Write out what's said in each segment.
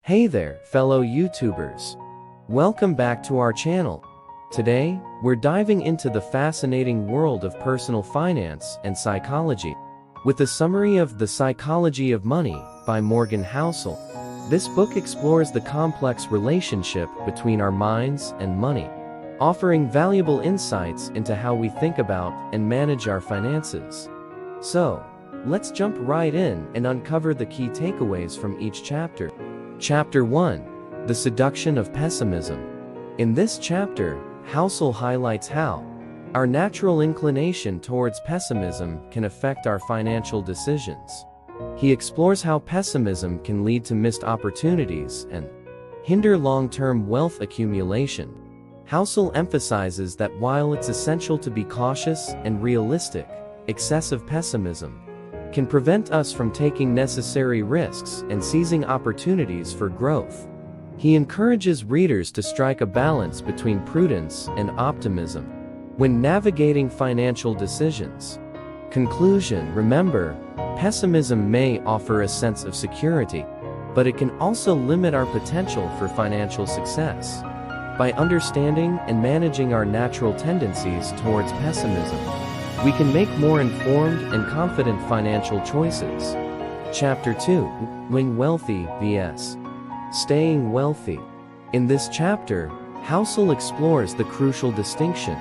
Hey there, fellow YouTubers. Welcome back to our channel. Today, we're diving into the fascinating world of personal finance and psychology. With a summary of The Psychology of Money by Morgan Housel. This book explores the complex relationship between our minds and money, offering valuable insights into how we think about and manage our finances. So, let's jump right in and uncover the key takeaways from each chapter. Chapter 1. The Seduction of Pessimism. In this chapter, Housel highlights how our natural inclination towards pessimism can affect our financial decisions. He explores how pessimism can lead to missed opportunities and hinder long-term wealth accumulation. Housel emphasizes that while it's essential to be cautious and realistic, excessive pessimism can prevent us from taking necessary risks and seizing opportunities for growth. He encourages readers to strike a balance between prudence and optimism when navigating financial decisions. Conclusion: remember, pessimism may offer a sense of security, but it can also limit our potential for financial success. By understanding and managing our natural tendencies towards pessimism, we can make more informed and confident financial choices. Chapter 2. Being Wealthy vs. Staying Wealthy. In this chapter, Housel explores the crucial distinction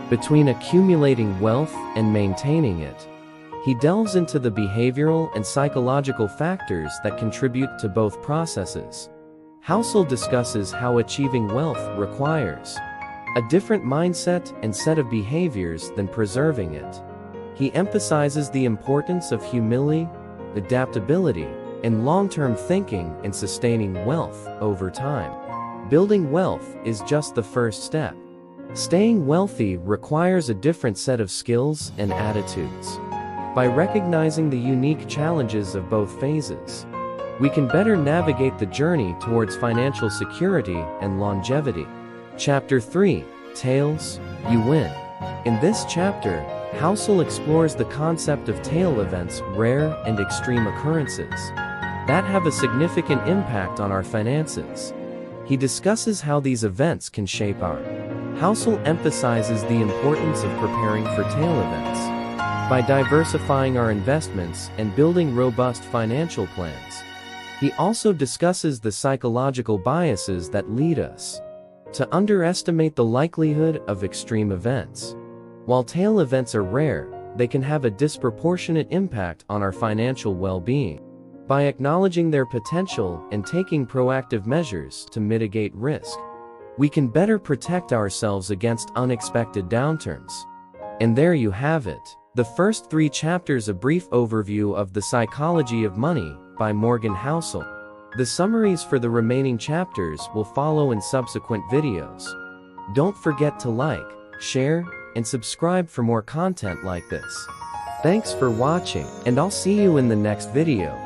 between accumulating wealth and maintaining it. He delves into the behavioral and psychological factors that contribute to both processes. Housel discusses how achieving wealth requires a different mindset and set of behaviors than preserving it. He emphasizes the importance of humility, adaptability, and long-term thinking in sustaining wealth over time. Building wealth is just the first step. Staying wealthy requires a different set of skills and attitudes. By recognizing the unique challenges of both phases, we can better navigate the journey towards financial security and longevity. Chapter 3. Tails, You Win. In this chapter, Housel explores the concept of tail events, rare and extreme occurrences that have a significant impact on our finances. He discusses how these events can shape our. Housel emphasizes the importance of preparing for tail events by diversifying our investments and building robust financial plans. He also discusses the psychological biases that lead us to underestimate the likelihood of extreme events. While tail events are rare, they can have a disproportionate impact on our financial well-being. By acknowledging their potential and taking proactive measures to mitigate risk, we can better protect ourselves against unexpected downturns. And there you have it. The first 3 chapters, a brief overview of The Psychology of Money by Morgan Housel. The summaries for the remaining chapters will follow in subsequent videos. Don't forget to like, share, and subscribe for more content like this. Thanks for watching, and I'll see you in the next video.